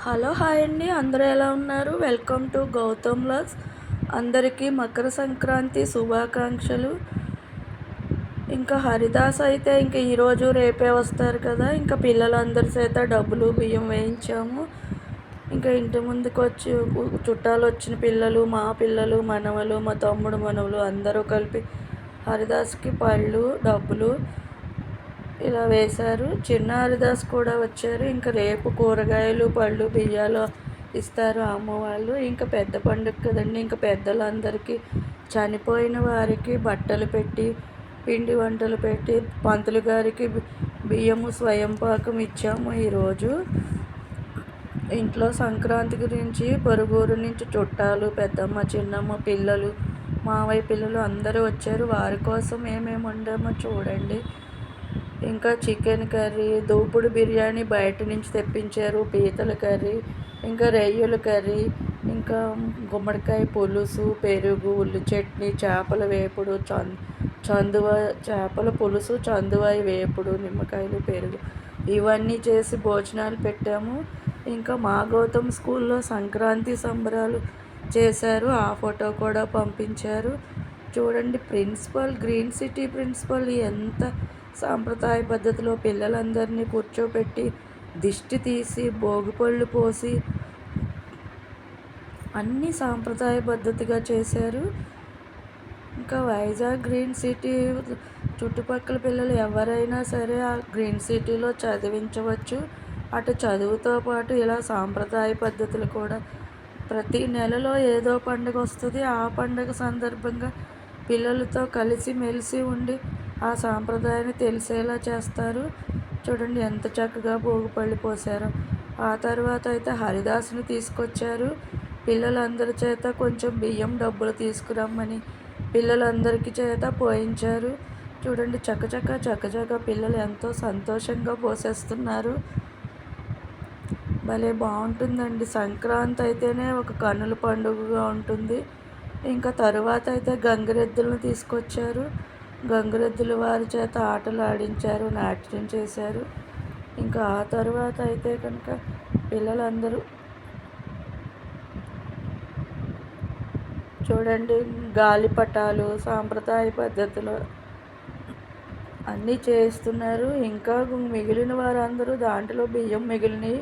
Hello hi అండి, అందరూ ఎలా ఉన్నారు? Welcome to Gautam vlogs. అందరికీ మకర సంక్రాంతి శుభాకాంక్షలు. ఇంకా హరిదాస్ అయితే ఇంకా ఈరోజు రేపే వస్తారు కదా, ఇంకా పిల్లలందరి చేత డబ్బులు బియ్యం వేయించాము. ఇంకా ఇంటి ముందుకు వచ్చి చుట్టాలు వచ్చిన పిల్లలు, మా పిల్లలు, మనవలు, మా తమ్ముడు మనవలు అందరూ కలిపి హరిదాస్కి పళ్ళు డబ్బులు ఇలా వేశారు. చిన్న హరిదాస్ కూడా వచ్చారు. ఇంకా రేపు కూరగాయలు పళ్ళు బియ్యాలు ఇస్తారు అమ్మవాళ్ళు. ఇంకా పెద్ద పండుగ కదండి, ఇంకా పెద్దలందరికీ చనిపోయిన వారికి బట్టలు పెట్టి పిండి వంటలు పెట్టి పంతులు గారికి బియ్యము స్వయం పాకం ఇచ్చాము. ఈరోజు ఇంట్లో సంక్రాంతి గురించి పొరుగురు నుంచి చుట్టాలు, పెద్దమ్మ చిన్నమ్మ పిల్లలు, మావయ్య పిల్లలు అందరూ వచ్చారు. వారి కోసం ఏమేమి వండామో చూడండి. ఇంకా చికెన్ కర్రీ, దూపుడు బిర్యానీ బయట నుంచి తెప్పించారు, పీతల కర్రీ, ఇంకా రొయ్యల కర్రీ, ఇంకా గుమ్మడికాయ పులుసు, పెరుగు, ఉల్లి చట్నీ, చేపల వేపుడు, చందువ చేపల పులుసు, చందువాయి వేపుడు, నిమ్మకాయలు, పెరుగు ఇవన్నీ చేసి భోజనాలు పెట్టాము. ఇంకా మా గౌతమ్ స్కూల్లో సంక్రాంతి సంబరాలు చేశారు. ఆ ఫోటో కూడా పంపించారు చూడండి. ప్రిన్సిపల్, గ్రీన్ సిటీ ప్రిన్సిపల్ ఎంత సాంప్రదాయ పద్ధతిలో పిల్లలందరినీ కూర్చోపెట్టి దిష్టి తీసి భోగిపళ్ళు పోసి అన్నీ సాంప్రదాయ పద్ధతిగా చేశారు. ఇంకా వైజాగ్ గ్రీన్ సిటీ చుట్టుపక్కల పిల్లలు ఎవరైనా సరే ఆ గ్రీన్ సిటీలో చదివించవచ్చు. అటు చదువుతో పాటు ఇలా సాంప్రదాయ పద్ధతులు కూడా ప్రతి నెలలో ఏదో పండుగ వస్తుంది. ఆ పండుగ సందర్భంగా పిల్లలతో కలిసి మెలిసి ఉండి ఆ సాంప్రదాయాన్ని తెలిసేలా చేస్తారు. చూడండి ఎంత చక్కగా భోగిపళ్ళు పోసారో. ఆ తర్వాత అయితే హరిదాసుని తీసుకొచ్చారు. పిల్లలందరి చేత కొంచెం బియ్యం డబ్బులు తీసుకురమ్మని పిల్లలందరికీ చేత పోయించారు. చూడండి చకచక పిల్లలు ఎంతో సంతోషంగా పోసేస్తున్నారు. భలే బాగుంటుందండి. సంక్రాంతి అయితేనే ఒక కన్నుల పండుగగా ఉంటుంది. ఇంకా తరువాత అయితే గంగిరెద్దులను తీసుకొచ్చారు. గంగిరెద్దుల వారి చేత ఆటలు ఆడించారు, నాట్యం చేశారు. ఇంకా ఆ తర్వాత అయితే కనుక పిల్లలందరూ చూడండి గాలిపటాలు సాంప్రదాయ పద్ధతిలో అన్నీ చేస్తున్నారు. ఇంకా మిగిలిన వారందరూ దాంట్లో బియ్యం మిగిలినవి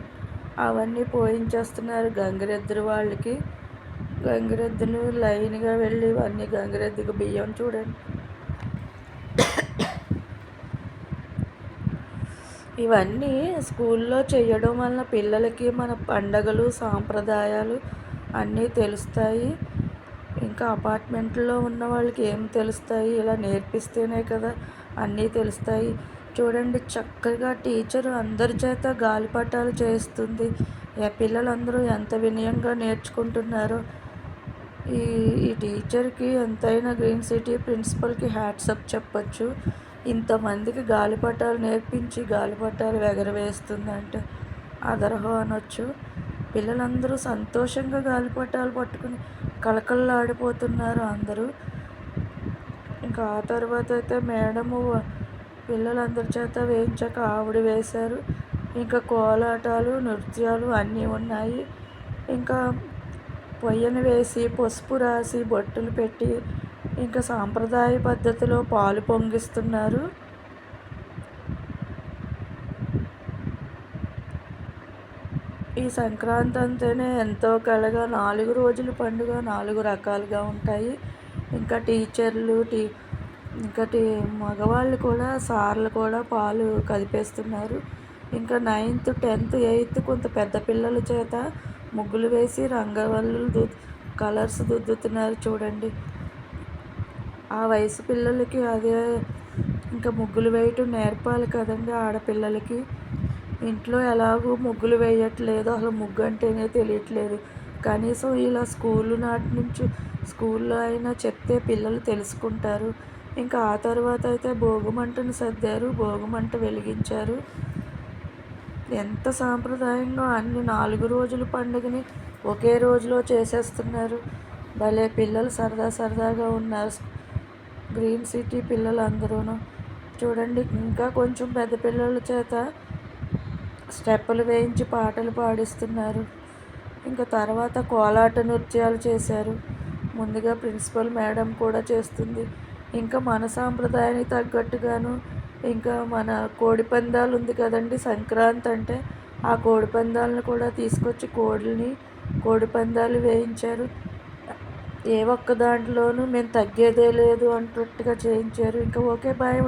అవన్నీ పోయించేస్తున్నారు గంగిరెద్దుల వాళ్ళకి. గంగిరెద్దులు లైన్గా వెళ్ళి అన్నీ గంగిరెద్దుకు బియ్యం చూడండి. ఇవన్నీ స్కూల్లో చేయడం వల్ల పిల్లలకి మన పండగలు సాంప్రదాయాలు అన్నీ తెలుస్తాయి. ఇంకా అపార్ట్మెంట్లో ఉన్న వాళ్ళకి ఏం తెలుస్తాయి? ఇలా నేర్పిస్తేనే కదా అన్నీ తెలుస్తాయి. చూడండి చక్కగా టీచరు అందరి చేత గాలిపటాలు చేస్తుంది. పిల్లలందరూ ఎంత వినయంగా నేర్చుకుంటున్నారో. ఈ ఈ టీచర్కి ఎంతైనా గ్రీన్ సిటీ ప్రిన్సిపల్కి హ్యాట్సప్ చెప్పచ్చు. ఇంతమందికి గాలిపటాలు నేర్పించి గాలిపటాలు ఎగరవేస్తుందంటే అదరహో అనొచ్చు. పిల్లలందరూ సంతోషంగా గాలిపటాలు పట్టుకుని కళకళలాడిపోతున్నారు అందరూ. ఇంకా ఆ తర్వాత అయితే మేడము పిల్లలందరి చేత వేయించాక ఆవిడ వేశారు. ఇంకా కోలాటాలు నృత్యాలు అన్నీ ఉన్నాయి. ఇంకా పొయ్యను వేసి పసుపు రాసి బొట్టులు పెట్టి ఇంకా సాంప్రదాయ పద్ధతిలో పాలు పొంగిస్తున్నారు. ఈ సంక్రాంతి అంటేనే ఎంతో కళగా 4 రోజుల పండుగ 4 రకాలుగా ఉంటాయి. ఇంకా టీచర్లు ఇంకా మగవాళ్ళు కూడా సార్లు కూడా పాలు కదిపేస్తున్నారు. ఇంకా 9th 10th 8th కొంత పెద్ద పిల్లల చేత ముగ్గులు వేసి రంగవల్లులు కలర్స్ దిద్దుతున్నారు చూడండి. ఆ వయసు పిల్లలకి అదే ఇంకా ముగ్గులు వేయటం నేర్పాలి కదండి ఆడపిల్లలకి. ఇంట్లో ఎలాగో ముగ్గులు వేయట్లేదు, అసలు ముగ్గు అంటేనే తెలియట్లేదు. కనీసం ఇలా స్కూల్లో అయినా చెప్తే పిల్లలు తెలుసుకుంటారు. ఇంకా ఆ తర్వాత అయితే భోగిమంటను సర్దారు, భోగిమంట వెలిగించారు. ఎంత సాంప్రదాయంగా అన్ని 4 రోజుల పండుగని ఒకే రోజులో చేసేస్తున్నారు. భలే పిల్లలు సరదాగా ఉన్నారు గ్రీన్ సిటీ పిల్లలందరూ. చూడండి ఇంకా కొంచెం పెద్ద పిల్లల చేత స్టెప్పులు వేయించి పాటలు పాడిస్తున్నారు. ఇంకా తర్వాత కోలాట నృత్యాలు చేశారు. ముందుగా ప్రిన్సిపల్ మేడం కూడా చేస్తుంది. ఇంకా మన సాంప్రదాయానికి తగ్గట్టుగాను ఇంకా మన కోడిపందాలు ఉంది కదండి, సంక్రాంతి అంటే ఆ కోడిపందాలను కూడా తీసుకొచ్చి కోడిపందాలు వేయించారు. ఏ ఒక్క దాంట్లోనూ మేము తగ్గేదే లేదు అన్నట్టుగా చేయించారు. ఇంకా ఓకే బాయ్.